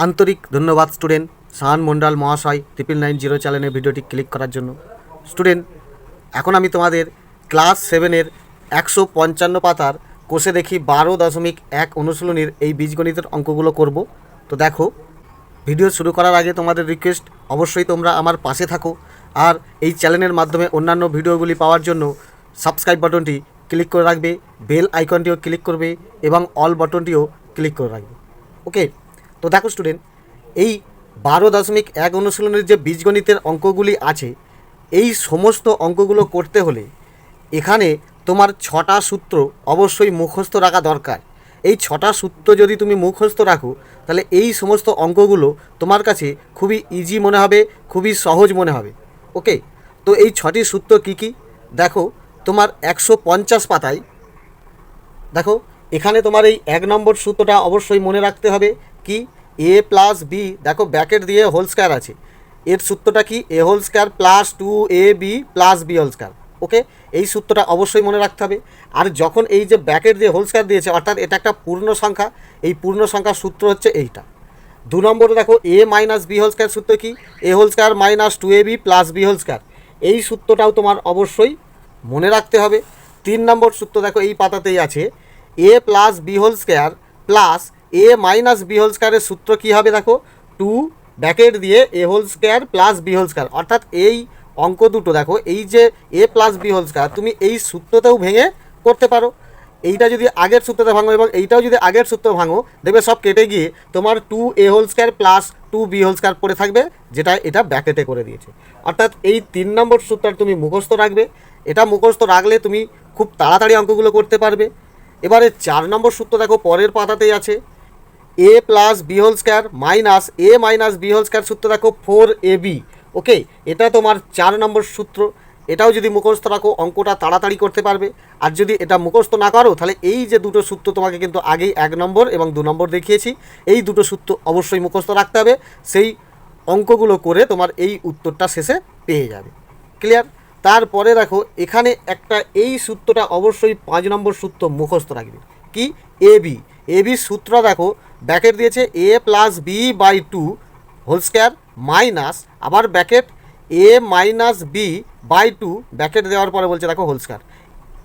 আন্তরিক ধন্যবাদ স্টুডেন্ট শাহান মন্ডল মহাশয় 9990 চ্যানেলে ভিডিওটি ক্লিক করার জন্য। স্টুডেন্ট, এখন আমি তোমাদের ক্লাস 7-এর 155 পাতার কোষে দেখি 12.1 অনুশীলনীর এই বীজগণিতের অঙ্কগুলো করব। তো দেখো, ভিডিও শুরু করার আগে তোমাদের রিকোয়েস্ট, অবশ্যই তোমরা আমার পাশে থাকো আর এই চ্যানেলের মাধ্যমে অন্যান্য ভিডিওগুলি পাওয়ার জন্য সাবস্ক্রাইব বাটনটি ক্লিক করে রাখবে, বেল আইকনটিও ক্লিক করবে এবং অল বাটনটিও ক্লিক করে রাখবে। ওকে, তো দেখো স্টুডেন্ট, এই 12.1 অনুশীলনের যে বীজগণিতের অঙ্কগুলি আছে, এই সমস্ত অঙ্কগুলো করতে হলে এখানে তোমার 6টা সূত্র অবশ্যই মুখস্থ রাখা দরকার। এই 6টা সূত্র যদি তুমি মুখস্থ রাখো, তাহলে এই সমস্ত অঙ্কগুলো তোমার কাছে খুবই ইজি মনে হবে, খুবই সহজ মনে হবে। ওকে, তো এই 6টি সূত্র কী কী দেখো, তোমার 150 পাতায় দেখো, এখানে তোমার এই 1 নম্বর সূত্রটা অবশ্যই মনে রাখতে হবে। কি? a প্লাস বি, দেখো ব্র্যাকেট দিয়ে হোল স্কয়ার আছে, এর সূত্রটা কি? a whole square plus 2ab plus b whole square. Okay, এই সূত্রটা অবশ্যই মনে রাখতে হবে। আর যখন এই যে ব্র্যাকেট দিয়ে হোল স্কয়ার দিয়েছে, অর্থাৎ এটা একটা পূর্ণ সংখ্যা, এই পূর্ণ সংখ্যার সূত্র হচ্ছে এইটা। 2 নম্বরে দেখো a minus B whole square সূত্র কি? a whole square minus 2ab plus b whole square. এই সূত্রটাও তোমার অবশ্যই মনে রাখতে হবে। 3 নম্বর সূত্র দেখো এই পাতাতেই আছে, a plus B whole square plus a minus B whole স্কয়ারের সূত্র কী হবে? দেখো 2 ব্র্যাকেট দিয়ে a whole square plus B whole square. অর্থাৎ এই অঙ্ক দুটো দেখো, এই যে a plus B whole square তুমি এই সূত্রতেও ভেঙে করতে পারো। এইটা যদি আগের সূত্রতে ভাঙো এবং এইটাও যদি আগের সূত্র ভাঙো, দেখবে সব কেটে গিয়ে তোমার 2a whole square plus 2b whole square পড়ে থাকবে, যেটা এটা ব্র্যাকেটে করে দিয়েছে। অর্থাৎ এই 3 নম্বর সূত্রটা তুমি মুখস্থ রাখবে। এটা মুখস্থ রাখলে তুমি খুব তাড়াতাড়ি অঙ্কগুলো করতে পারবে। এবারে 4 নম্বর সূত্র দেখো পরের পাতাতেই আছে, a plus B whole square minus a minus B whole square সূত্র দেখো 4ab। ওকে, এটা তোমার 4 নম্বর সূত্র। এটাও যদি মুখস্থ রাখো, অঙ্কটা তাড়াতাড়ি করতে পারবে। আর যদি এটা মুখস্থ না করো, তাহলে এই যে দুটো সূত্র তোমাকে কিন্তু আগেই 1 নম্বর এবং 2 নম্বর দেখিয়েছি, এই দুটো সূত্র অবশ্যই মুখস্থ রাখতে হবে। সেই অঙ্কগুলো করে তোমার এই উত্তরটা শেষে পেয়ে যাবে। ক্লিয়ার? তারপরে দেখো এখানে একটা, এই সূত্রটা অবশ্যই 5 নম্বর সূত্র মুখস্থ রাখবে। কি? এবি সূত্র দেখো ব্র্যাকেট দিয়েছে a plus B by 2 whole square minus আবার bracket a minus B by 2 bracket দেওয়ার পরে বলছে দেখো হোল স্কয়ার।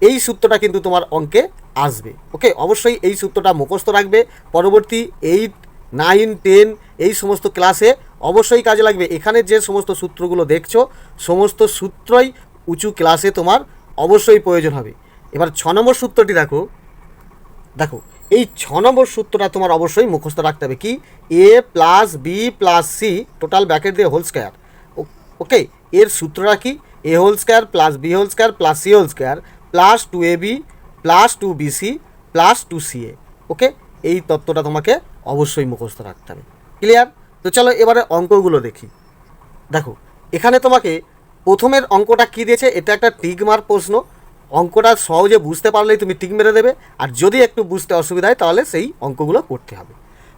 এই সূত্রটা কিন্তু তোমার অঙ্কে আসবে। ওকে, অবশ্যই এই সূত্রটা মুখস্থ রাখবে। পরবর্তী 8, 9, 10 এই সমস্ত ক্লাসে অবশ্যই কাজে লাগবে। এখানে যে সমস্ত সূত্রগুলো দেখছো, সমস্ত সূত্রই উঁচু ক্লাসে তোমার অবশ্যই প্রয়োজন হবে। এবার 6 নম্বর সূত্রটি দেখো, এই 6 নম্বর সূত্রটা তোমার অবশ্যই মুখস্থ রাখতে হবে। কি? a plus B plus C total bracket দিয়ে হোল স্কয়ার। ওকে, এর সূত্রটা কি? a whole square plus B whole square plus C whole square plus 2ab plus 2bc plus 2ca। Okay, এই তত্ত্বটা তোমাকে অবশ্যই মুখস্থ রাখতে হবে। ক্লিয়ার? তো চলো এবারে অঙ্কগুলো দেখি। দেখো এখানে তোমাকে প্রথমের অঙ্কটা কী দিয়েছে, এটা একটা টিক মার্ক প্রশ্ন। অঙ্কটা সহজে বুঝতে পারলেই তুমি টিক মেরে দেবে, আর যদি একটু বুঝতে অসুবিধা হয় তাহলে সেই অঙ্কগুলো করতে হবে।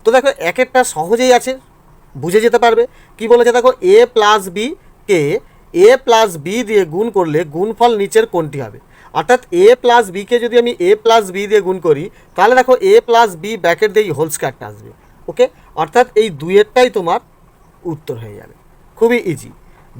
তো দেখো এক একটা সহজেই আছে, বুঝে যেতে পারবে। কি বলেছে দেখো, a প্লাস বি কে a প্লাস বি দিয়ে গুণ করলে গুণফল নিচের কোনটি হবে? অর্থাৎ a প্লাস বিকে যদি আমি a প্লাস বি দিয়ে গুণ করি, তাহলে দেখো a প্লাস বি ব্র্যাকেট দিয়ে হোল স্কয়ারটা আসবে। ওকে, অর্থাৎ এই দুইয়েরটাই তোমার উত্তর হয়ে যাবে, খুবই ইজি।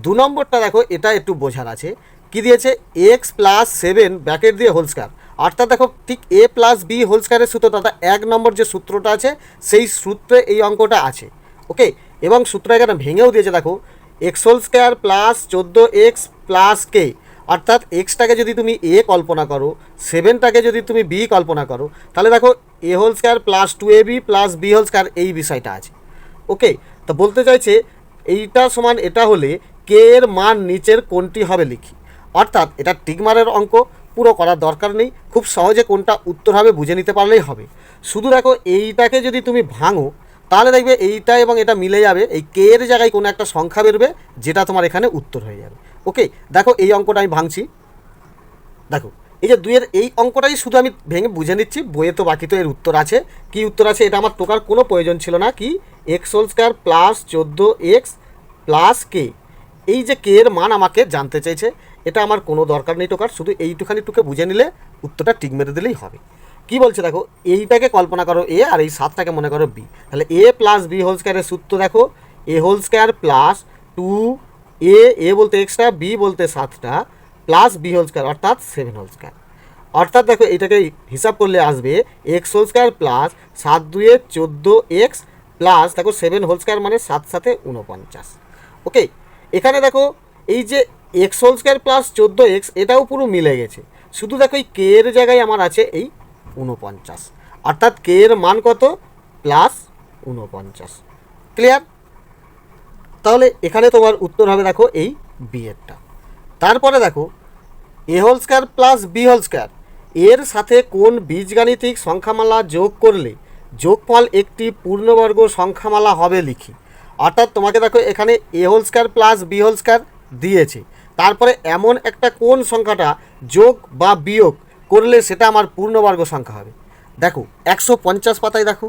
2 নম্বরটা দেখো, এটা একটু বোঝার আছে। কি দিয়েছে? x প্লাস 7 ব্র্যাকেট দিয়ে হোল স্কয়ার। অর্থাৎ দেখো ঠিক a প্লাস বি হোল স্কয়ারের সূত্র, অর্থাৎ 1 নম্বর যে সূত্রটা আছে সেই সূত্রে এই অঙ্কটা আছে। ওকে, এবং সূত্র এখানে ভেঙেও দিয়েছে দেখো, x whole square plus 14x plus K. অর্থাৎ এক্সটাকে যদি তুমি a কল্পনা করো, 7টাকে যদি তুমি b কল্পনা করো, তাহলে দেখো a whole square plus 2ab plus b whole square এই বিষয়টা আছে। ওকে, তো বলতে চাইছে এইটা সমান এটা হলে কে এর মান নিচের কোনটি হবে লিখি। অর্থাৎ এটা টিকমারের অঙ্ক, পুরো করার দরকার নেই, খুব সহজে কোনটা উত্তর হবে বুঝে নিতে পারলেই হবে। শুধু দেখো এইটাকে যদি তুমি ভাঙো, তাহলে দেখবে এইটা এবং এটা মিলে যাবে, এই কে এর জায়গায় কোনো একটা সংখ্যা বেরবে, যেটা তোমার এখানে উত্তর হয়ে যাবে। ওকে, দেখো এই অঙ্কটা আমি ভাঙছি। দেখো এই যে 2-এর এই অঙ্কটাই শুধু আমি ভেঙে বুঝে নিচ্ছি, বইয়ে তো বাকি তো এর উত্তর আছে। কি উত্তর আছে এটা আমার টোকার কোনো প্রয়োজন ছিল না। কি? x whole square plus 14x plus K. এই যে কে এর মান আমাকে জানতে চাইছে, এটা আমার কোনো দরকার নেই টোকার, শুধু এইটুখানি টুকে বুঝে নিলে উত্তরটা টিক মেরে দিলেই হবে। কি বলছে দেখো, এইটাকে কল্পনা করো এ আর এই 7টাকে মনে করো বি। তাহলে এ প্লাস বি হোল স্কোয়ারের সূত্র দেখো, এ হোল স্কোয়ার প্লাস 2 এ বলতে এক্সট্রা, বি বলতে 7টা, প্লাস বি হোল স্কোয়ার অর্থাৎ 7 হোল স্কোয়ার। অর্থাৎ দেখো এটাকে হিসাব করলে আসবে X whole square plus 7 2 14 X plus দেখো 7 হোল স্কোয়ার মানে 7 7 49। ওকে, এখানে দেখো এই যে X whole square plus 14 X এটাও পুরো মিলে গেছে, শুধু দেখো এই কে এর জায়গায় আমার আছে এই 49, অর্থাৎ কে এর মান কত প্লাস 49। ক্লিয়ার? তাহলে এখানে তোমার উত্তর হবে দেখো এই বি এরটা। তারপরে দেখো A whole square plus B whole square এর সাথে কোন বীজগাণিতিক সংখ্যামালা যোগ করলে যোগফল একটি পূর্ণবর্গ সংখ্যামালা হবে লিখি। অর্থাৎ তোমাকে দেখো এখানে A whole square plus B whole square দিয়েছে, তারপরে এমন একটা কোন সংখ্যাটা যোগ বা বিয়োগ করলে সেটা আমার পূর্ণবর্গ সংখ্যা হবে। দেখো 150 পাতায় দেখো,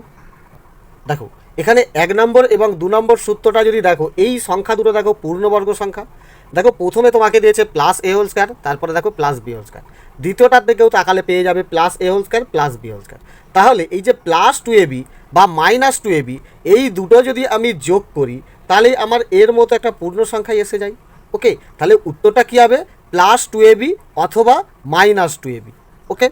দেখো এখানে 1 নম্বর এবং 2 নম্বর সূত্রটা যদি দেখো, এই সংখ্যা দুটো দেখো পূর্ণবর্গ সংখ্যা। দেখো প্রথমে তোমাকে দিয়েছে প্লাস এ হোল স্কোয়ার, তারপরে দেখো প্লাস বি হোল স্কোয়ার, দ্বিতীয়টার দিকেও তাকালে পেয়ে যাবে plus A whole square plus B whole square. তাহলে এই যে প্লাস 2ab বা মাইনাস 2ab এই দুটো যদি আমি যোগ করি তাহলে আমার এর মতো একটা পূর্ণ সংখ্যায় এসে যায়। ওকে, তাহলে উত্তরটা কী হবে, প্লাস 2ab অথবা মাইনাস 2ab। ওকে,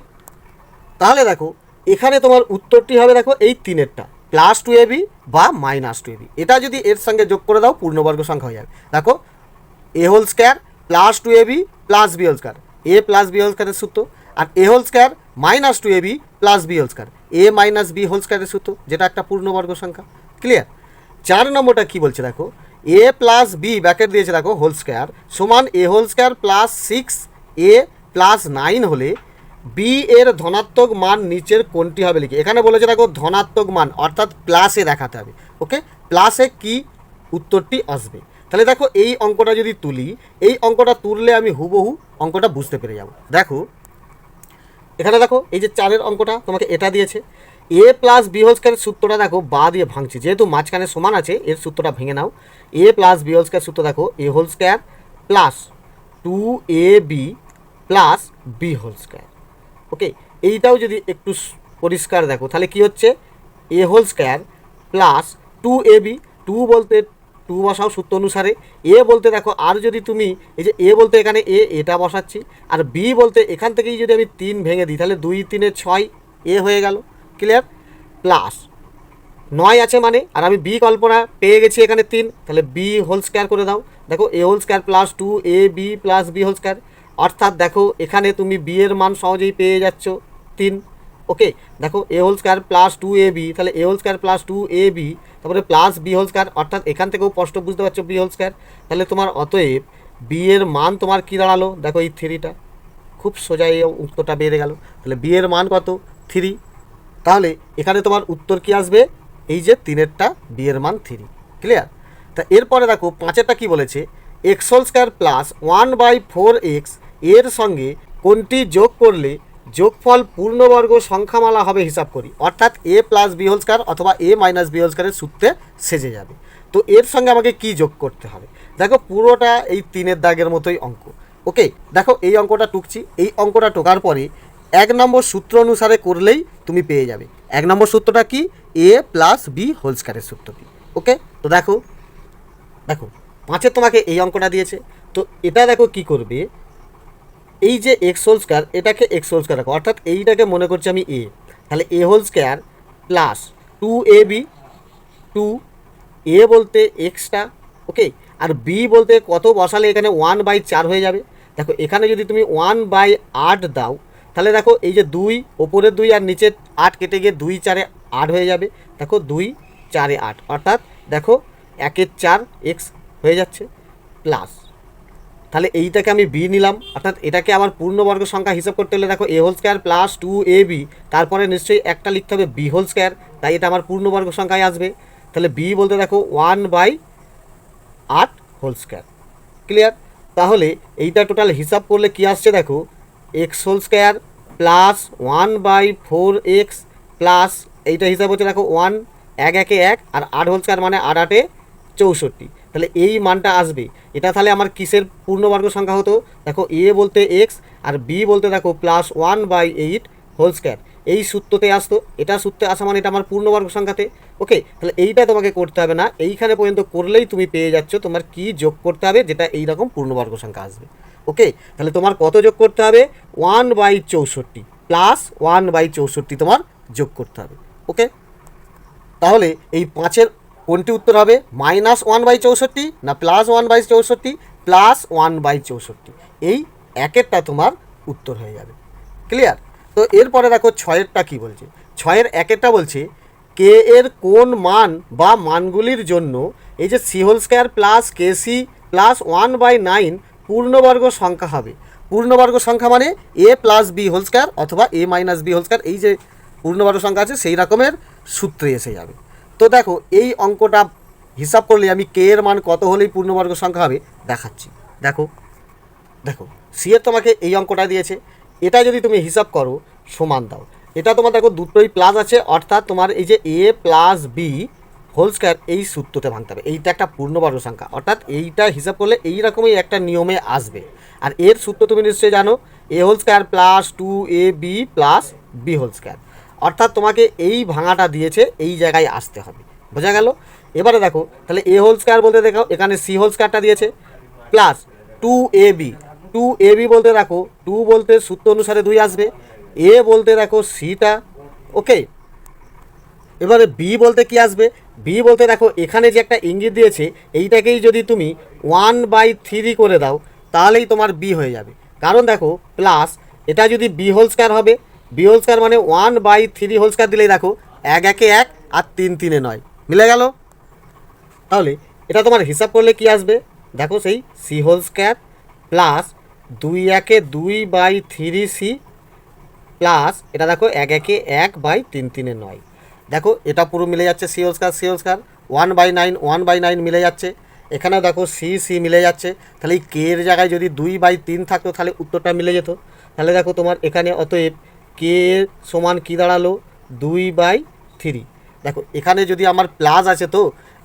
তাহলে দেখো এখানে তোমার উত্তরটি হবে দেখো এই 3এরটা, প্লাস 2ab বা মাইনাস 2ab। এটা যদি এর সঙ্গে যোগ করে দাও পূর্ণবর্গ সংখ্যা হয়ে যাবে। দেখো A whole square plus 2ab plus B whole square, A plus B whole স্কোয়ারের সূত্র, আর A whole square minus 2ab plus B whole square, A minus B whole স্কোয়ারের সূত্র, যেটা একটা পূর্ণবর্গ সংখ্যা। ক্লিয়ার? 4 নম্বরটা কী বলছে দেখো, এ প্লাস বি ব্র্যাকেট দিয়েছে দেখো হোল স্কোয়ার সমান A whole square plus 6a plus 9 হলে বি এর ধনাত্মক মান নিচের কোনটি হবে লিখি। এখানে বলেছে দেখো ধনাত্মক মান অর্থাৎ প্লাসে দেখাতে হবে। ওকে, প্লাসে কি উত্তরটি আসবে। তাহলে দেখো এই অঙ্কটা যদি তুলি, এই অঙ্কটা তুললে আমি হুবহু অঙ্কটা বুঝতে পেরে যাব। দেখো এখানে দেখো এই যে 4-এর অঙ্কটা তোমাকে এটা দিয়েছে, এ প্লাস বি হোল স্কোয়ারের সূত্রটা দেখো বা দিয়ে ভাঙছি, যেহেতু মাঝখানে সমান আছে এর সূত্রটা ভেঙে নাও। A plus B whole square সূত্র দেখো A whole square plus 2ab plus B whole square. Okay, এইটাও যদি একটু পরিষ্কার দেখো তাহলে কি হচ্ছে, এ হোল স্কোয়ার প্লাস 2ab, 2 বলতে 2 বসাও সূত্র অনুসারে, এ বলতে দেখো আর যদি তুমি এই যে এ বলতে এখানে এটা বসাচ্ছি, আর বি বলতে এখান থেকেই যদি আমি 3 ভেঙে দিই তাহলে 2 3 6 এ হয়ে গেল। ক্লিয়ার? প্লাস 9 আছে মানে, আর আমি বি কল্পনা পেয়ে গেছি এখানে 3, তাহলে বি হোল স্কোয়ার করে দাও। দেখো A whole square plus 2ab plus B whole square, অর্থাৎ দেখো এখানে তুমি বি এর মান সহজেই পেয়ে যাচ্ছ 3। ওকে, দেখো A whole square plus 2ab, তাহলে A whole square plus 2ab তারপরে প্লাস বি হোল স্কোয়ার, অর্থাৎ এখান থেকেও স্পষ্ট বুঝতে পারছো বি হোল স্কোয়ার। তাহলে তোমার অতএব বি এর মান তোমার কী দাঁড়ালো, দেখো এই 3টা, খুব সোজা এই উত্তরটা বেড়ে গেল। তাহলে বি এর মান কত, 3। তাহলে এখানে তোমার উত্তর কি আসবে, এই যে 3-এরটা বি এর মান 3। ক্লিয়ার? তা এরপরে দেখো 5-এরটা কী বলেছে, x whole square plus 1/4x এর সঙ্গে কোনটি যোগ করলে যোগফল পূর্ণবর্গ সংখ্যামালা হবে হিসাব করি। অর্থাৎ এ প্লাস বি হোল স্কোয়ার অথবা এ মাইনাস বি হোল স্কোয়ারের সূত্রে সেজে যাবে। তো এর সঙ্গে আমাকে কি যোগ করতে হবে, দেখো পুরোটা এই 3-এর দাগের মতোই অঙ্ক। ওকে, দেখো এই অঙ্কটা টুকছি, এই অঙ্কটা টোকার পরে 1 নম্বর সূত্র অনুসারে করলেই তুমি পেয়ে যাবে। 1 নম্বর সূত্রটা কি, এ প্লাস বি হোল স্কোয়ারের সূত্রটি। ওকে, তো দেখো দেখো 5-এর তোমাকে এই অঙ্কটা দিয়েছে, তো এটা দেখো কি করবে, এই যে এক্স হোল স্কোয়ার এটাকে এক্স হোল স্কোয়ার রাখো, অর্থাৎ এইটাকে মনে করছি আমি এ, তাহলে A whole square plus 2ab, 2 এ বলতে এক্সটা, ওকে, আর বি বলতে কত বসালে এখানে 1/4 হয়ে যাবে। দেখো এখানে যদি তুমি 1/8 দাও তাহলে দেখো এই যে 2 ওপরের 2 আর নিচে 8 কেটে গিয়ে 2 4 8 হয়ে যাবে। দেখো 2 4 8, অর্থাৎ দেখো 1 4 এক্স হয়ে যাচ্ছে প্লাস, তাহলে এইটাকে আমি বি নিলাম, অর্থাৎ এটাকে আমার পূর্ণবর্গ সংখ্যা হিসাব করতে হলে দেখো A whole square plus 2ab তারপরে নিশ্চয়ই একটা লিখতে হবে বি হোল স্কোয়ার, তাই এটা আমার পূর্ণবর্গ সংখ্যায় আসবে। তাহলে বি বলতে দেখো 1/8 হোল স্কোয়ার। ক্লিয়ার? তাহলে এইটা টোটাল হিসাব করলে কি আসছে দেখো, X whole square plus 1/4x plus এইটা হিসাব হচ্ছে দেখো 1 1 1 1 আর 8 হোল স্কোয়ার মানে 8 8 64, তাহলে এই মানটা আসবে। এটা তাহলে আমার কিসের পূর্ণবর্গ সংখ্যা হতো, দেখো এ বলতে এক্স আর বি বলতে দেখো প্লাস 1/8 হোল স্কোয়ার, এই সূত্রতে আসতো, এটা সূত্রে আসা মানে এটা আমার পূর্ণবর্গ সংখ্যাতে। ওকে, তাহলে এইটা তোমাকে করতে হবে না, এইখানে পর্যন্ত করলেই তুমি পেয়ে যাচ্ছ তোমার কি যোগ করতে হবে, যেটা এইরকম পূর্ণবর্গ সংখ্যা আসবে। ওকে, তাহলে তোমার কত যোগ করতে হবে, 1/64 প্লাস 1/64 তোমার যোগ করতে হবে। ওকে, তাহলে এই 5-এর কোনটি উত্তর হবে, -1/64 না +1/64 প্লাস 1/64, এই একেরটা তোমার উত্তর হয়ে যাবে। ক্লিয়ার? তো এরপরে দেখো 6-এরটা কী বলছে। 6-এর একেরটা বলছে কে এর কোন মান বা মানগুলির জন্য এই যে c² প্লাস কেসি প্লাস 1/9 পূর্ণবর্গ সংখ্যা হবে। পূর্ণবর্গ সংখ্যা মানে a+b² অথবা a-b², এই যে পূর্ণবর্গ সংখ্যা আছে সেই রকমের সূত্রে এসে যাবে। তো দেখো এই অঙ্কটা হিসাব করলে আমি কে এর মান কত হলেই পূর্ণবর্গ সংখ্যা হবে দেখাচ্ছি। দেখো দেখো সি এর তোমাকে এই অঙ্কটা দিয়েছে, এটা যদি তুমি হিসাব করো সমান দাও, এটা তোমার দেখো দুটোই প্লাস আছে, অর্থাৎ তোমার এই যে a+b² এই সূত্রতে ভাঙতে হবে। এইটা একটা পূর্ণবর্গ সংখ্যা, অর্থাৎ এইটা হিসাব করলে এইরকমই একটা নিয়মে আসবে। আর এর সূত্র তুমি নিশ্চয়ই জানো, a² plus 2ab plus b², অর্থাৎ তোমাকে এই ভাঙাটা দিয়েছে, এই জায়গায় আসতে হবে। বোঝা গেল? এবারে দেখো তাহলে a² বলতে দেখো এখানে c² দিয়েছে প্লাস 2ab। 2ab বলতে দেখো 2 বলতে সূত্র অনুসারে 2 আসবে, a বলতে দেখো সিটা। ওকে, এবারে বি বলতে কি আসবে, বি বলতে দেখো এখানে যে একটা ইঙ্গিত দিয়েছে এইটাকেই যদি তুমি 1/3 করে দাও তাহলেই তোমার বি হয়ে যাবে। কারণ দেখো প্লাস এটা যদি b² হবে, b² মানে 1/3² দিলেই দেখো 1 1 1 আর 3 3 9 মিলে গেল। তাহলে এটা তোমার হিসাব করলে কি আসবে, দেখো সেই c² প্লাস 2 1 2/3c প্লাস এটা দেখো 1 1 1/3 3 9, দেখো এটা পুরো মিলে যাচ্ছে c² 1/9 1/9 মিলে যাচ্ছে, এখানেও দেখো সি মিলে যাচ্ছে। তাহলে এই কে এর জায়গায় যদি 2/3 থাকতো তাহলে উত্তরটা মিলে যেত। তাহলে দেখো তোমার এখানে অতএব কে সমান কী দাঁড়ালো, 2/3। দেখো এখানে যদি আমার প্লাস আছে তো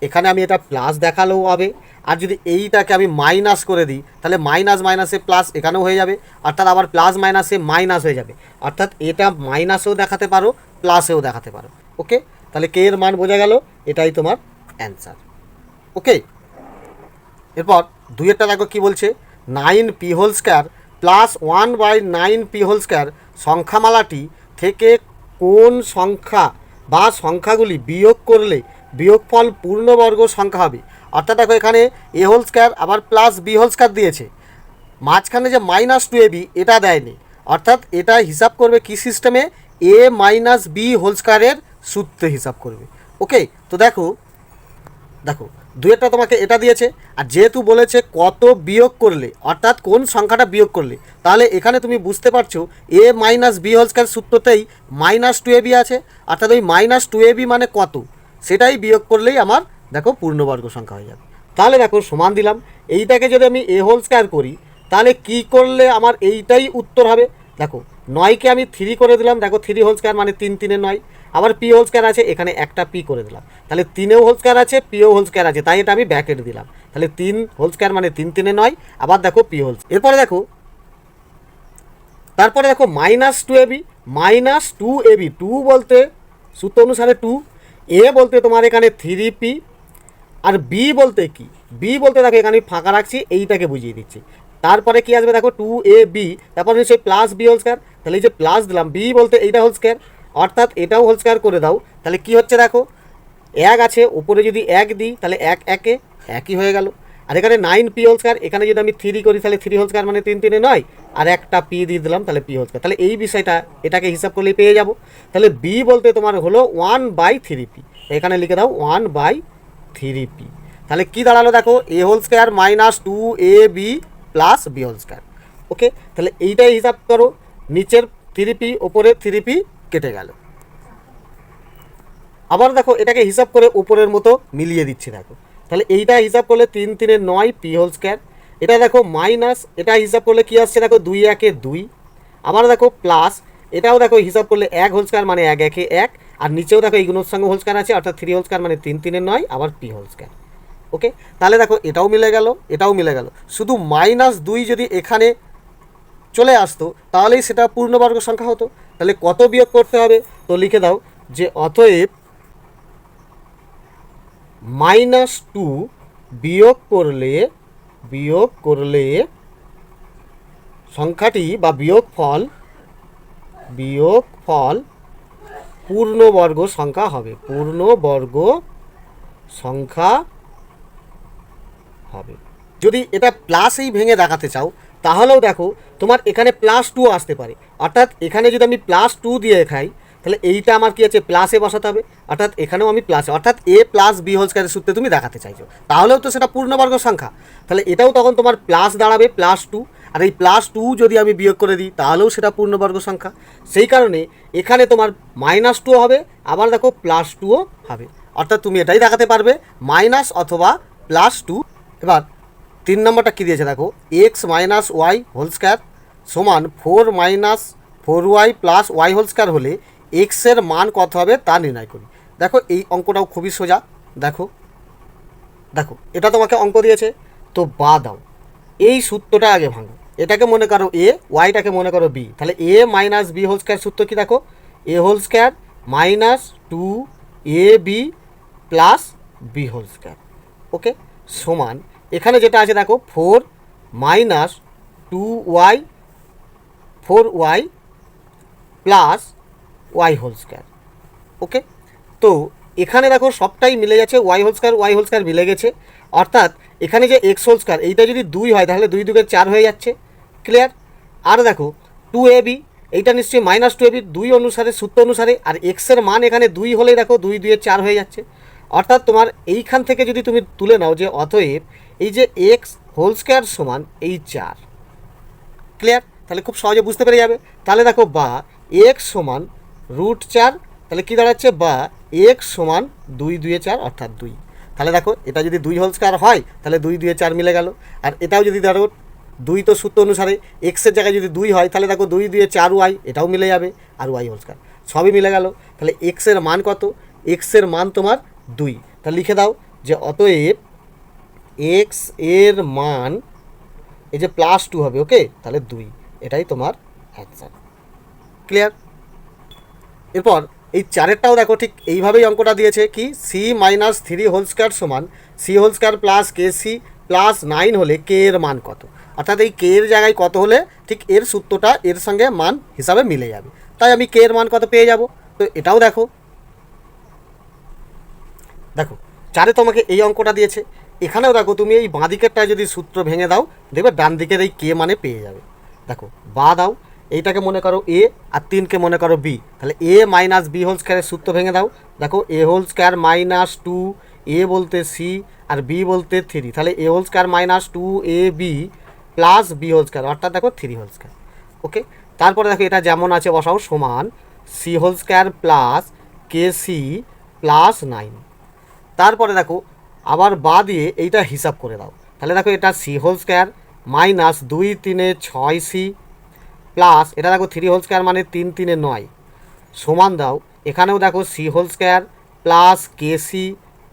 এখানে আমি এটা প্লাস দেখালেও হবে, আর যদি এইটাকে আমি মাইনাস করে দিই তাহলে মাইনাস মাইনাসে প্লাস এখানেও হয়ে যাবে, অর্থাৎ আবার প্লাস মাইনাসে মাইনাস হয়ে যাবে, অর্থাৎ এটা মাইনাসেও দেখাতে পারো প্লাসেও দেখাতে পারো। ওকে, তাহলে কে এর মান বোঝা গেল, এটাই তোমার অ্যান্সার। ওকে, এরপর 2-এরটা দেখো কী বলছে, 9p² প্লাস 1/9p² সংখ্যামালাটি থেকে কোন সংখ্যা বা সংখ্যাগুলি বিয়োগ করলে বিয়োগফল পূর্ণবর্গ সংখ্যা হবে। অর্থাৎ দেখো এখানে a² আবার প্লাস b² দিয়েছে, মাঝখানে যে -2ab এটা দেয়নি, অর্থাৎ এটা হিসাব করবে কি সিস্টেমে, a-b² সূত্রে হিসাব করবে। ওকে, তো দেখো দেখো 2-এরটা তোমাকে এটা দিয়েছে, আর যেহেতু বলেছে কত বিয়োগ করলে অর্থাৎ কোন সংখ্যাটা বিয়োগ করলে, তাহলে এখানে তুমি বুঝতে পারছো a-b² সূত্রতেই -2ab আছে, অর্থাৎ ওই -2ab মানে কত সেটাই বিয়োগ করলেই আমার দেখো পূর্ণবর্গ সংখ্যা হয়ে যাবে। তাহলে দেখো সমান দিলাম, এইটাকে যদি আমি a² করি তাহলে কি করলে আমার এইটাই উত্তর হবে। দেখো 9কে আমি 3 করে দিলাম, দেখো 3² মানে 3 3 9, আবার p² আছে এখানে একটা p করে দিলাম, তাহলে 3² আছে p² আছে, তাই এটা আমি ব্র্যাকেট দিলাম, তাহলে 3² মানে 3 3 9, আবার দেখো p²। এরপরে দেখো তারপরে দেখো -2ab, -2ab 2 বলতে সূত্র অনুসারে 2, a বলতে তোমার এখানে 3p, আর বি বলতে কি, বি বলতে দেখো এখানে ফাঁকা রাখছি এইটাকে বুঝিয়ে দিচ্ছি। তারপরে কি আসবে দেখো 2ab, তারপরে সেই প্লাস b², তাহলে এই যে প্লাস দিলাম, বি বলতে এইটা হোল² অর্থাৎ এটাও হোল² করে দাও, তাহলে কি হচ্ছে দেখো 1 আছে ওপরে যদি 1 দিই তাহলে 1 1 একই হয়ে গেল, আর এখানে 9p², এখানে যদি আমি 3 করি তাহলে 3² মানে 3 3 9, আর একটা p দিয়ে দিলাম তাহলে p², তাহলে এই বিষয়টা এটাকে হিসাব করলেই পেয়ে যাব। তাহলে বি বলতে তোমার হলো 1/3p, এখানে লিখে দাও 1/3p, তাহলে কি দাঁড়ালো দেখো a² -2ab প্লাস b²। ওকে, তাহলে এইটাই হিসাব করো, নিচের 3p ওপরে 3p কেটে গেল। আবার দেখো এটাকে হিসাব করে উপরের মতো মিলিয়ে দিচ্ছি, দেখো তাহলে এইটা হিসাব করলে 3 3 9 p², এটা দেখো মাইনাস, এটা হিসাব করলে কি আসছে দেখো 2 1 2, আবার দেখো প্লাস, এটাও দেখো হিসাব করলে 1² মানে 1 1 1, আর নিচেও দেখো এইগুলোর সঙ্গে হোল² আছে, অর্থাৎ 3² মানে 3 3 9, আবার p²। ওকে, তাহলে দেখো এটাও মিলে গেল এটাও মিলে গেল, শুধু -2 যদি এখানে চলে আসতো তাহলেই সেটা পূর্ণবর্গ সংখ্যা হতো। তাহলে কত বিয়োগ করতে হবে? তো লিখে দাও যে অতএব -2 বিয়োগ করলে সংখ্যাটি বা বিয়োগফল পূর্ণবর্গ সংখ্যা হবে, যদি এটা প্লাসেই ভেঙে দেখাতে চাও তাহলেও দেখো তোমার এখানে +2 আসতে পারে, অর্থাৎ এখানে যদি আমি +2 দিয়ে দেখাই তাহলে এইটা আমার কি আছে প্লাসে বসাতে হবে, অর্থাৎ এখানেও আমি প্লাসে, অর্থাৎ a + b হোল স্কয়ারের সূত্রে তুমি দেখাতে চাইছো, তাহলেও তো সেটা পূর্ণবর্গ সংখ্যা। তাহলে এটাও তখন তোমার প্লাস দাঁড়াবে +2, আর এই +2 যদি আমি বিয়োগ করে দিই তাহলেও সেটা পূর্ণবর্গ সংখ্যা। সেই কারণে এখানে তোমার -2 হবে, আবার দেখো +2ও হবে, অর্থাৎ তুমি এটাই দেখাতে পারবে মাইনাস অথবা +2। এবার 3 নম্বরটা কী দিয়েছে দেখো, x - y হোল স্কয়ার সমান 4 - 4y + y হোল স্কয়ার হলে x এর মান কত হবে তা নির্ণয় করি। দেখো এই অঙ্কটাও খুবই সোজা। দেখো এটা তোমাকে অঙ্ক দিয়েছে, তো বা দাও, এই সূত্রটা আগে ভাঙো, এটাকে মনে করো a, ওয়াইটাকে মনে করো b, তাহলে a - b হোল স্কয়ার সূত্র কি দেখো, a whole square -2ab + b whole square, okay, সমান এখানে যেটা আছে দেখো 4 - 2y 4y + y whole square, ওকে। তো এখানে দেখো সবটাই মিলে যাচ্ছে, y হোল স্কয়ার মিলে গেছে, অর্থাৎ এখানে যে x হোল স্কয়ার এইটা যদি 2 হয় তাহলে 2 × 2 = 4 হয়ে যাচ্ছে, ক্লিয়ার। আর দেখো 2ab এইটা নিশ্চয়ই -2ab 2 অনুসারে সূত্র অনুসারে, আর x এর মান এখানে 2 হলেই দেখো 2 × 2 = 4 হয়ে যাচ্ছে, অর্থাৎ তোমার এইখান থেকে যদি তুমি তুলে নাও যে অতএব এই যে x হোল স্কয়ার সমান এই 4, ক্লিয়ার, তাহলে খুব সহজে বুঝতে পেরে যাবে। তাহলে দেখো বা x সমান √4, তাহলে কী দাঁড়াচ্ছে, বা x সমান 2 × 2 = 4 অর্থাৎ 2। তাহলে দেখো এটা যদি 2 হোল স্কয়ার হয় তাহলে 2 × 2 = 4 মিলে গেল, আর এটাও যদি ধরো 2 তো সূত্র অনুসারে এক্সের জায়গায় যদি 2 হয় তাহলে দেখো 2 × 2 = 4y, এটাও মিলে যাবে, আর y হোল স্কয়ার সবই মিলে গেল। তাহলে এক্স এর মান কত, এক্স এর মান তোমার 2, তাহলে লিখে দাও যে অতএব এক্স এর মান এই যে +2 হবে, ওকে, তাহলে 2, এটাই তোমার অ্যান্সার, ক্লিয়ার। এরপর এই 4এরটাও দেখো ঠিক এইভাবেই অঙ্কটা দিয়েছে কি, c - 3 হোল স্কয়ার সমান c হোল স্কয়ার + kc + 9 হলে k এর মান কত, অর্থাৎ এই k এর জায়গায় কত হলে ঠিক এর সূত্রটা এর সঙ্গে মান হিসাবে মিলে যাবে, তাই আমি k এর মান কত পেয়ে যাব। তো এটাও দেখো 4এ তোমাকে এই অঙ্কটা দিয়েছে, এখানেও দেখো তুমি এই বাঁ দিকেরটা যদি সূত্র ভেঙে দাও দেখবে ডান দিকের এই কে মানে পেয়ে যাবে। দেখো বা দাও, এইটাকে মনে করো a আর 3কে মনে করো b, তাহলে a - b হোল স্কয়ারের সূত্র ভেঙে দাও, দেখো a হোল স্কয়ার -2, a বলতে c আর b বলতে 3, তাহলে a whole square -2ab + b whole square, অর্থাৎ দেখো 3 হোল স্কয়ার, ওকে। তারপরে দেখো এটা যেমন আছে বসাও, সমান c হোল স্কয়ার + kc + 9। তারপরে দেখো আবার বা দিয়ে এইটা হিসাব করে দাও, তাহলে দেখো এটা c whole square -2 × 3 = 6c plus এটা দেখো 3 হোল স্কয়ার মানে 3 × 3 = 9 সমান দাও, এখানেও দেখো c হোল স্কয়ার + kc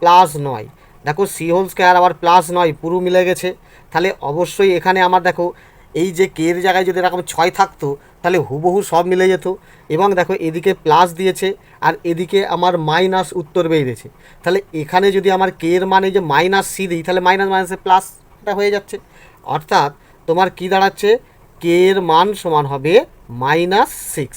+ 9, দেখো c হোল স্কয়ার আবার +9 পুরো মিলে গেছে, তাহলে অবশ্যই এখানে আমার দেখো এই যে কে এর জায়গায় যদি এরকম 6 থাকতো তাহলে হুবহু সব মিলে যেত, এবং দেখো এদিকে প্লাস দিয়েছে আর এদিকে আমার মাইনাস উত্তর বেরিয়েছে, তাহলে এখানে যদি আমার কে এর মানে যে -c দিই তাহলে মাইনাসে প্লাসটা হয়ে যাচ্ছে, অর্থাৎ তোমার কি দাঁড়াচ্ছে, কে এর মান সমান হবে -6,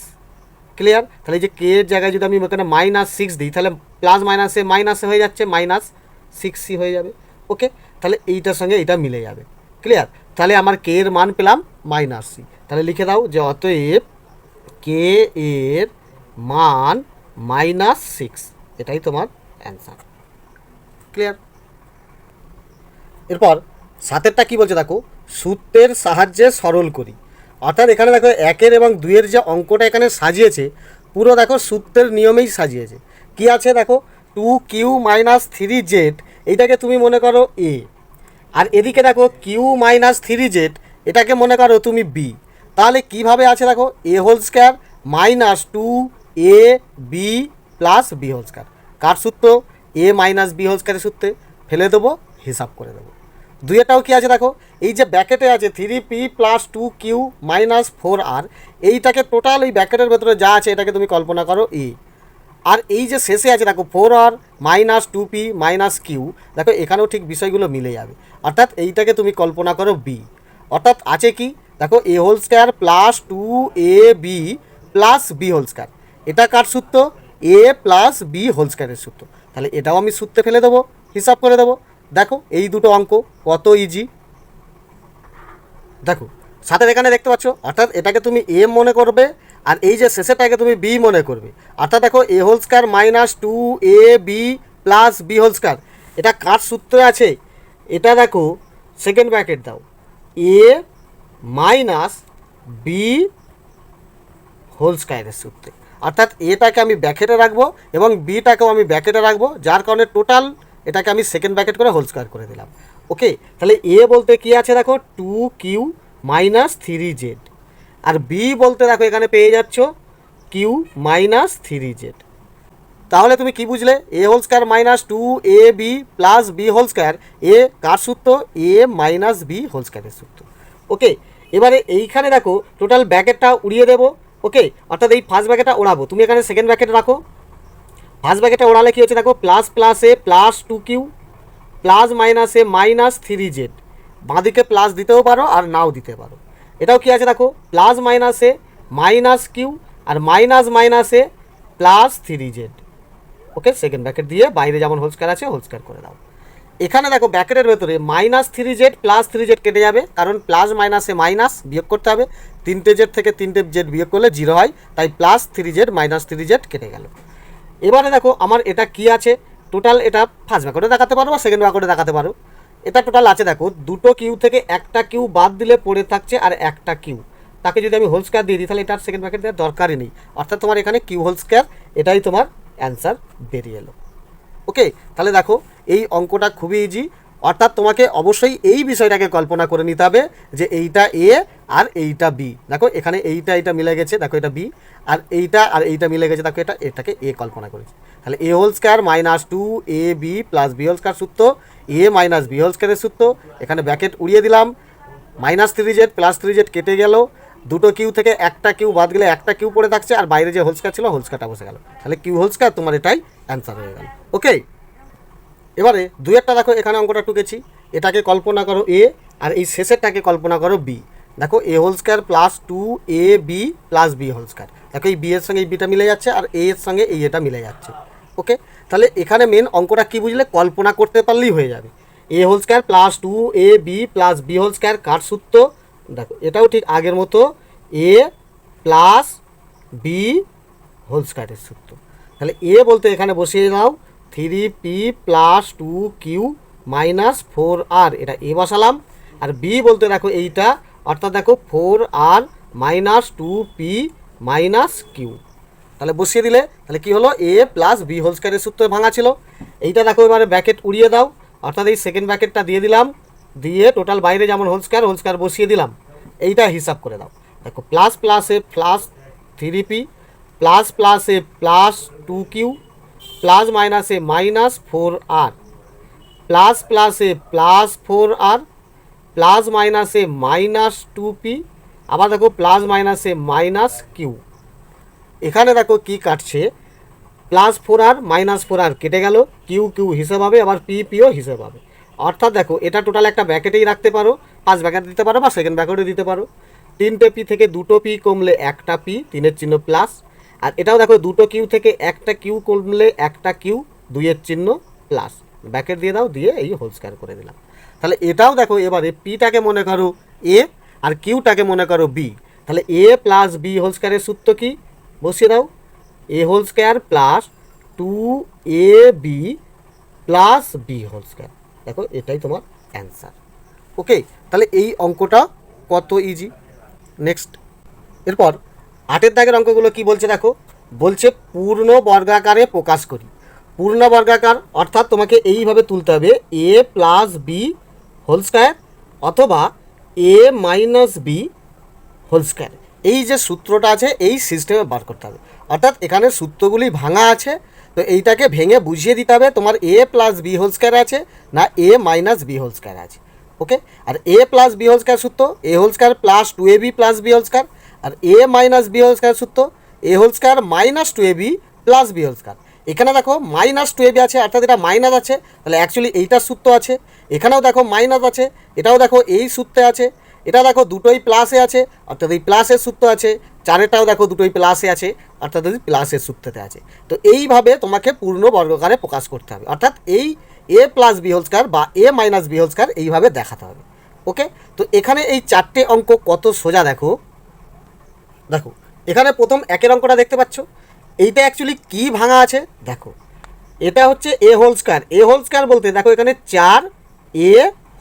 ক্লিয়ার। তাহলে এই যে কে এর জায়গায় যদি আমি এখানে -6 দিই তাহলে প্লাস মাইনাসে হয়ে যাচ্ছে -6c হয়ে যাবে, ওকে, তাহলে এইটার সঙ্গে এইটা মিলে যাবে, ক্লিয়ার। তাহলে আমার কে এর মান পেলাম -c, তাহলে লিখে দাও যে অতএব কে এর মান -6, এটাই তোমার অ্যান্সার, ক্লিয়ার। এরপর 7এরটা কী বলছে দেখো, সূত্রের সাহায্যে সরল করি, অর্থাৎ এখানে দেখো 1 এবং 2 যে অঙ্কটা এখানে সাজিয়েছে পুরো দেখো সূত্রের নিয়মেই সাজিয়েছে। কি আছে দেখো, 2q - 3z এইটাকে তুমি মনে করো a, আর এদিকে দেখো q - 3z এটাকে মনে করো তুমি b, তাহলে কিভাবে আছে দেখো a whole square -2ab + b whole square, কার সূত্র, a - b হোল স্কয়ারের সূত্রে ফেলে দেবো, হিসাব করে দেবো। দুইটাও কি আছে দেখো, এই যে ব্যাকেটে আছে 3p plus 2q minus 4r, এইটাকে টোটাল এই ব্যাকেটের ভেতরে যা আছে এটাকে তুমি কল্পনা করো এ। আর এই যে শেষে আছে দেখো 4r minus 2p minus q, দেখো এখানেও ঠিক বিষয়গুলো মিলে যাবে, অর্থাৎ এইটাকে তুমি কল্পনা করো বি। অর্থাৎ আছে কি দেখো A whole square plus 2ab plus B whole square, এটা কার সূত্র? এ প্লাস বি হোল স্কোয়ারের সূত্র। তাহলে এটাও আমি সূত্রে ফেলে দেবো, হিসাব করে দেবো। দেখো এই দুটো অঙ্ক কত ইজি, দেখো সাথে এখানে দেখতে পাচ্ছ, অর্থাৎ এটাকে তুমি এ মনে করবে আর এই যে শেষেরটাকে তুমি বি মনে করবে। অর্থাৎ দেখো A whole square minus 2ab plus B whole square, এটা কার সূত্রে আছে? এটা দেখো সেকেন্ড ব্র্যাকেট দাও, এ মাইনাস বি হোল স্কোয়ারের সূত্রে। অর্থাৎ এটাকে আমি ব্র্যাকেটে রাখবো এবং বিটাকেও আমি ব্র্যাকেটে রাখবো, যার কারণে টোটাল এটাকে আমি সেকেন্ড ব্র্যাকেট করে হোল স্কোয়ার করে দিলাম। ওকে, তাহলে এ বলতে কি আছে দেখো 2q মাইনাস 3z, আর বি বলতে দেখো এখানে পেয়ে যাচ্ছ q মাইনাস 3z। তাহলে তুমি কি বুঝলে? A whole square minus 2ab plus B whole square, এ কার সূত্র? এ মাইনাস বি হোল স্কোয়ারের সূত্র। ওকে, এবারে এইখানে দেখো টোটাল ব্র্যাকেটটা উড়িয়ে দেবো। ওকে, অর্থাৎ এই ফার্স্ট ব্র্যাকেটটা ওড়াবো, তুমি এখানে সেকেন্ড ব্র্যাকেট রাখো। ফার্স্ট ব্র্যাকেটটা ওড়ালে কী হচ্ছে দেখো, প্লাস প্লাস এ প্লাস 2q প্লাস মাইনাস এ মাইনাস 3z, বাঁদিকে প্লাস দিতেও পারো আর নাও দিতে পারো। এটাও কি আছে দেখো, প্লাস মাইনাস এ minus Q R minus minus এ প্লাস 3z। ওকে, সেকেন্ড ব্র্যাকেট দিয়ে বাইরে যেমন হোল স্কোয়ার আছে হোল স্কোয়ার করে দাও। এখানে দেখো ব্র্যাকেটের ভেতরে মাইনাস 3z প্লাস 3z কেটে যাবে, কারণ প্লাস মাইনাসে মাইনাস বিয়োগ করতে হবে, 3টে জেড থেকে 3টে জেড বিয়োগ করলে 0 হয়, তাই প্লাস 3z মাইনাস 3z কেটে গেল। এবারে দেখো আমার এটা কি আছে, টোটাল এটা ফার্স্ট ব্র্যাকেটে দেখাতে পারো বা সেকেন্ড ব্র্যাকেটে দেখাতে পারো। এটা টোটাল আছে দেখো, দুটো কিউ থেকে একটা কিউ বাদ দিলে পড়ে থাকছে আর একটা কিউ, তাকে যদি আমি হোল স্কোয়ার দিয়ে দিই তাহলে এটার সেকেন্ড ব্র্যাকেট দেওয়ার দরকারই নেই, অর্থাৎ তোমার এখানে কিউ হোল স্কোয়ার, এটাই তোমার অ্যান্সার বেরিয়ে এলো। ওকে, তাহলে দেখো এই অঙ্কটা খুবই ইজি, অর্থাৎ তোমাকে অবশ্যই এই বিষয়টাকে কল্পনা করে নিতে হবে যে এইটা এ আর এইটা বি। দেখো এখানে এইটা মিলে গেছে, দেখো এটা বি, আর এইটা মিলে গেছে, দেখো এটাকে এ কল্পনা করেছে। তাহলে A whole square minus 2ab plus B whole square সূত্র, এ মাইনাস বি হোল স্কোয়ারের সূত্র। এখানে ব্র্যাকেট উড়িয়ে দিলাম, মাইনাস 3z প্লাস 3z কেটে গেল, দুটো কিউ থেকে একটা কিউ বাদ গেলে একটা কিউ পড়ে থাকছে, আর বাইরে যে হোল স্কোয়ার ছিল হোল স্কোয়ারটা বসে গেল, তাহলে কিউ হোল স্কোয়ার তোমার এটাই অ্যান্সার হয়ে গেল। ওকে, এবারে দুইয়েরটা দেখো এখানে অঙ্কটা টুকেছি, এটাকে কল্পনা করো এ আর এই শেষেরটাকে কল্পনা করো বি। দেখো A whole square plus 2ab plus B whole square, দেখো এই বি এর সঙ্গে এই বিটা মিলে যাচ্ছে আর এ এর সঙ্গে এই এটা মিলে যাচ্ছে। ওকে, তাহলে এখানে মেন অঙ্কটা কী বুঝলে, কল্পনা করতে পারলেই হয়ে যাবে। A whole square plus 2ab plus B whole square কার সূত্র? দেখো এটাও ঠিক আগের মতো, এ প্লাস বি হোল স্কোয়ারের সূত্র। তাহলে এ বলতে এখানে বসিয়ে দাও 3p plus 2q minus 4r, এটা এ বসালাম। আর বি বলতে দেখো এইটা, অর্থাৎ দেখো 4r minus 2p minus Q, তাহলে বসিয়ে দিলে তাহলে কি হলো, এ প্লাস বি হোল স্কোয়ারের সূত্র ভাঙা ছিল। এইটা দেখো এবারে ব্র্যাকেট উড়িয়ে দাও, অর্থাৎ এই সেকেন্ড ব্র্যাকেটটা দিয়ে দিলাম, দিয়ে টোটাল বাইরে যেমন হোল স্কোয়ার বসিয়ে দিলাম। এইটা হিসাব করে দাও, দেখো প্লাস প্লাস এ প্লাস 3p প্লাস প্লাস এ প্লাস 2q প্লাস মাইনাস এ মাইনাস 4r প্লাস প্লাস এ প্লাস 4r প্লাস মাইনাস এ মাইনাস 2p, আবার দেখো প্লাস মাইনাস এ মাইনাস কিউ। এখানে দেখো কি কাটছে, প্লাস 4r মাইনাস 4r কেটে গেল, কিউ কিউ হিসেব হবে, আবার পি পিও হিসেব হবে। অর্থাৎ দেখো এটা টোটাল একটা ব্র্যাকেটেই রাখতে পারো, ফার্স্ট ব্র্যাকেট দিতে পারো বা সেকেন্ড ব্র্যাকেটে দিতে পারো। 3টে পি থেকে 2টো পি কমলে একটা পি, 3-এর চিহ্ন প্লাস। আর এটাও দেখো 2টো কিউ থেকে একটা কিউ কমলে একটা কিউ, 2-এর চিহ্ন প্লাস, ব্র্যাকেট দিয়ে দাও, দিয়ে এই হোল স্কোয়ার করে দিলাম। তাহলে এটাও দেখো এবারে পিটাকে মনে করো এ আর কিউটাকে মনে করো বি, তাহলে এ প্লাস বি হোল স্কোয়ারের সূত্র কি বসিয়ে দাও, A whole square plus 2ab plus B whole square, দেখো এটাই তোমার অ্যান্সার। ওকে, তাহলে এই অঙ্কটা কত ইজি। নেক্সট, এরপর 8-এর দাগের অঙ্কগুলো কি বলছে দেখো, বলছে পূর্ণ বর্গাকারে প্রকাশ করি। পূর্ণ বর্গাকার অর্থাৎ তোমাকে এইভাবে তুলতে হবে, এ প্লাস বি হোল স্কোয়ার অথবা এ মাইনাস বি হোল স্কোয়ার। এই যে সূত্রটা আছে এই সিস্টেমে বার করতে হবে, অর্থাৎ এখানে সূত্রগুলি ভাঙা আছে, তো এইটাকে ভেঙে বুঝিয়ে দিতে হবে তোমার A plus B whole square আছে না A minus B whole square আছে। ওকে, আর A plus B whole square সূত্র A whole square plus 2ab plus B whole square, আর A minus B whole square সূত্র A whole square minus 2ab plus B whole square. এখানে দেখো minus 2ab আছে, অর্থাৎ এটা minus আছে, তাহলে অ্যাকচুয়ালি এইটার সূত্র আছে। এখানেও দেখো মাইনাস আছে, এটাও দেখো এই সূত্রে আছে। এটা দেখো দুটোই প্লাসে আছে, অর্থাৎ এই প্লাসের সূত্র আছে। চারেরটাও দেখো দুটোই প্লাসে আছে, অর্থাৎ এই প্লাসের সূত্রতে আছে। তো এইভাবে তোমাকে পূর্ণ বর্গকারে প্রকাশ করতে হবে, অর্থাৎ এই এ প্লাস বি হোল স্কয়ার বা এ মাইনাস বি হোল স্কয়ার এইভাবে দেখাতে হবে। ওকে, তো এখানে এই চারটে অঙ্ক কত সোজা দেখো। দেখো এখানে প্রথম একের অঙ্কটা দেখতে পাচ্ছ, এইটা অ্যাকচুয়ালি কি ভাঙা আছে দেখো, এটা হচ্ছে এ হোল স্কয়ার। এ হোল স্কয়ার বলতে দেখো এখানে 4 এ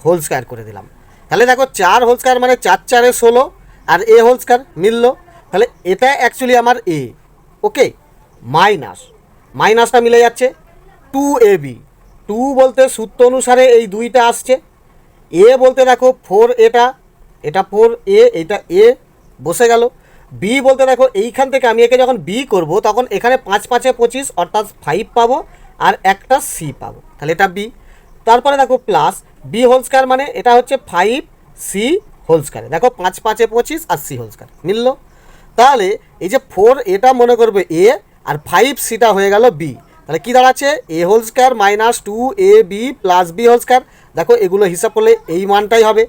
হোল স্কয়ার করে দিলাম, তাহলে দেখো 4 হোল স্কয়ার মানে 4 4 16 আর এ হোল স্কয়ার মিললো, তাহলে এটা অ্যাকচুয়ালি আমার এ। ওকে, মাইনাসটা মিলে যাচ্ছে 2ab, 2 বলতে সূত্র অনুসারে এই দুইটা আসছে। এ বলতে দেখো 4, এটা 4a, এটা এ বসে গেল। বি বলতে দেখো এইখান থেকে আমি একে যখন বি করব তখন এখানে 5 5 25 অর্থাৎ 5 পাবো, আর একটা সি পাবো, তাহলে এটা বি। তারপরে দেখো প্লাস বি হোল স্কয়ার মানে এটা হচ্ছে 5c হোল স্কয়ার, দেখো 5 5 25 আর সি হোল স্কয়ার মিললো। তাহলে এই যে 4 এটা মনে করবে এ আর 5cটা হয়ে গেল বি, তাহলে কি দাঁড়াচ্ছে A whole square minus 2ab plus B whole square. দেখো এগুলো হিসাব করলে এই মানটাই হবে।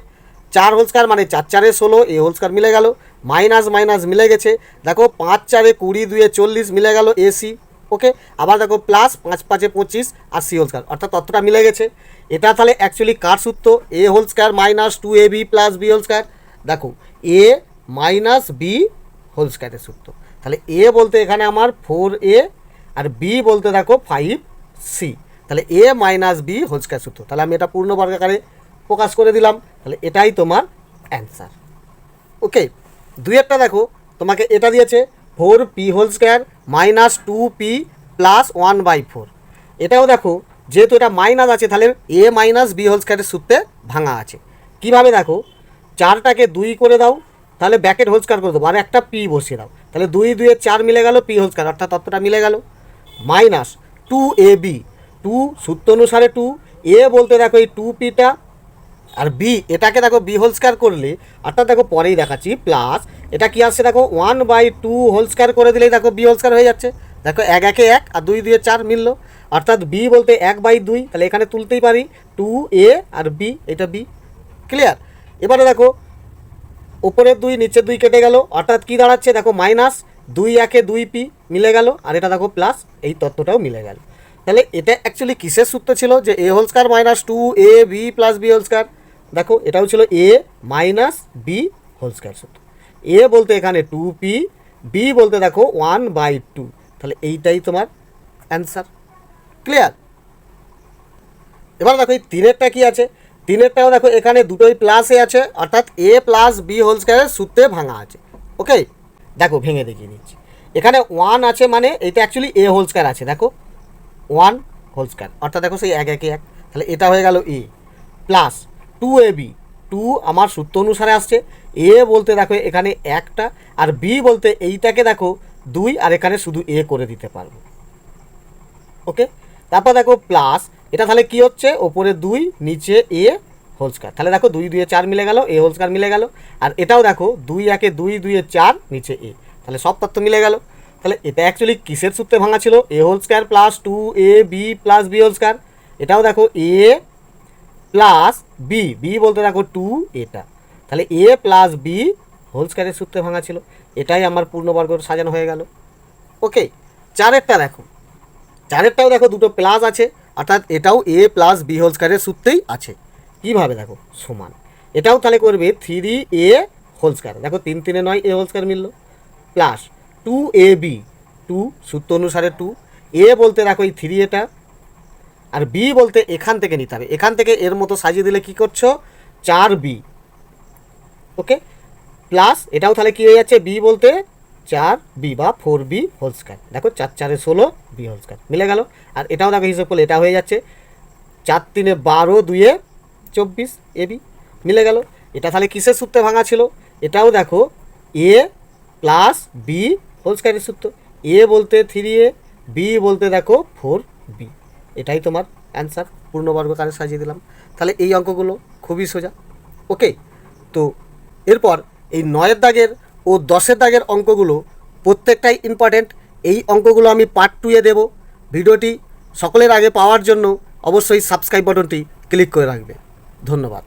4 হোল স্কয়ার মানে 4 4 16 এ হোল স্কয়ার মিলে গেল, মাইনাস মাইনাস মিলে গেছে, দেখো 5 4 20 2 40 মিলে গেল এসি। ওকে, আবার দেখো প্লাস 5 5 25 আর সি হোল স্কয়ার, অর্থাৎ ততটা মিলে গেছে। এটা তাহলে অ্যাকচুয়ালি কার সূত্র, A whole square minus 2ab plus B whole square. দেখো এ মাইনাস বি হোল স্কয়ারের সূত্র, তাহলে এ বলতে এখানে আমার 4a আর বি বলতে দেখো 5c, তাহলে এ মাইনাস বি হোল স্কয়ার সূত্র। তাহলে আমি এটা পূর্ণ বর্গাকারে প্রকাশ করে দিলাম, তাহলে এটাই তোমার অ্যান্সার। ওকে, দুইয়েরটা দেখো তোমাকে এটা দিয়েছে 4p whole square minus 2p plus 1/4। এটাও দেখো যেহেতু এটা মাইনাস আছে তাহলে এ মাইনাস বি হোল স্কয়ারের সূত্রে ভাঙা আছে। কিভাবে দেখো, 4টাকে 2 করে দাও, তাহলে ব্যাকেট হোল স্কয়ার করে দেবো, আর একটা পি বসিয়ে দাও, তাহলে 2 2 4 মিলে গেল পি হোল স্কয়ার, অর্থাৎ ততটা মিলে গেল। মাইনাস 2ab, 2 সূত্র অনুসারে 2, এ বলতে দেখো এই 2pটা, আর বি এটাকে দেখো বি হোল স্কয়ার করলে, অর্থাৎ দেখো পরেই দেখাচ্ছি, প্লাস এটা কি আসছে দেখো 1/2 হোল স্কয়ার করে দিলেই দেখো বি হোল স্কয়ার হয়ে যাচ্ছে। দেখো 1 1 1 আর 2 2 4 মিললো, অর্থাৎ বি বলতে 1/2, তাহলে এখানে তুলতেই পারি 2a আর বি, এটা বি। ক্লিয়ার? এবারে দেখো ওপরের 2 নিচের 2 কেটে গেল, অর্থাৎ কি দাঁড়াচ্ছে দেখো মাইনাস 2 1 2p মিলে গেল, আর এটা দেখো প্লাস এই তত্ত্বটাও মিলে গেল। তাহলে এটা অ্যাকচুয়ালি কিসের সূত্র ছিল, যে A whole square minus 2ab plus B whole square. দেখো এটাও ছিল A minus B whole square সূত্র। এ বলতে এখানে 2p, বি বলতে দেখো 1/2, তাহলে এইটাই তোমার অ্যান্সার। ক্লিয়ার? এবার দেখো এই তিনেরটা কি আছে, তিনেরটাও দেখো এখানে দুটোই প্লাসে আছে, অর্থাৎ এ প্লাস বি হোল স্কয়ারের সূত্রে ভাঙা আছে। ওকে, দেখো ভেঙে দেখিয়ে দিচ্ছি। এখানে 1 আছে মানে এটা অ্যাকচুয়ালি এ হোল স্কয়ার আছে, দেখো 1 হোল স্কয়ার, অর্থাৎ দেখো সেই 1 1 1, তাহলে এটা হয়ে গেল এ। প্লাস 2ab, 2 আমার সূত্র অনুসারে আসছে, এ বলতে দেখো এখানে একটা, আর বি বলতে এইটাকে দেখো 2 আর এখানে শুধু এ করে দিতে পারবো। ওকে, তারপর দেখো প্লাস এটা তাহলে কি হচ্ছে, ওপরে 2 নিচে এ হোল স্কয়ার, তাহলে দেখো 2 2 4 মিলে গেল, এ হোল স্কয়ার মিলে গেল, আর এটাও দেখো 2 1 2 2 4 নিচে এ, তাহলে সব তথ্য মিলে গেল। তাহলে এটা অ্যাকচুয়ালি কিসের সূত্রে ভাঙা ছিল, A whole square plus 2ab plus B whole square. এটাও দেখো এ প্লাস বি, বি বলতে দেখো 2 এটা, তাহলে এ প্লাস বি হোল স্কয়ারের সূত্রে ভাঙা ছিল। এটাই আমার পূর্ণবর্গ সাজানো হয়ে গেল। ওকে, চারেরটা দেখো, চারেরটাও দেখো দুটো প্লাস আছে, অর্থাৎ এটাও এ প্লাস বি হোল স্কয়ারের সূত্রেই আছে। কীভাবে দেখো, সমান, এটাও তাহলে করবে 3a হোল স্কয়ার, দেখো 3 3 9 এ হোল স্কয়ার মিললো, প্লাস 2ab, 2 সূত্র অনুসারে 2, এ বলতে দেখো এই 3 এটা, আর বি বলতে এখান থেকে নিতে হবে, এখান থেকে এর মতো সাজিয়ে দিলে কি করছো 4b। ওকে, প্লাস এটাও তাহলে কি হয়ে যাচ্ছে, বি বলতে 4b বা 4b হোল স্কয়ার, দেখো 4 4 16 বি হোল স্কয়ার মিলে গেল। আর এটাও দেখো হিসাব করলে এটা হয়ে যাচ্ছে 4 3 12 2 24 এবি মিলে গেল। এটা তাহলে কিসের সূত্রে ভাঙা ছিল, এটাও দেখো এ প্লাস বি হোল স্কয়ারের সূত্র, এ বলতে 3a, বি বলতে দেখো 4b, এটাই তোমার অ্যান্সার। পূর্ণবর্গকারে সাজিয়ে দিলাম। তাহলে এই অঙ্কগুলো খুবই সোজা। ওকে, তো এরপর এই 9-এর দাগের ও 10-এর দাগের অঙ্কগুলো প্রত্যেকটাই ইম্পর্ট্যান্ট। এই অঙ্কগুলো আমি পার্ট 2-এ দেবো। ভিডিওটি সকলের আগে পাওয়ার জন্য অবশ্যই সাবস্ক্রাইব বাটনটি ক্লিক করে রাখবে। ধন্যবাদ।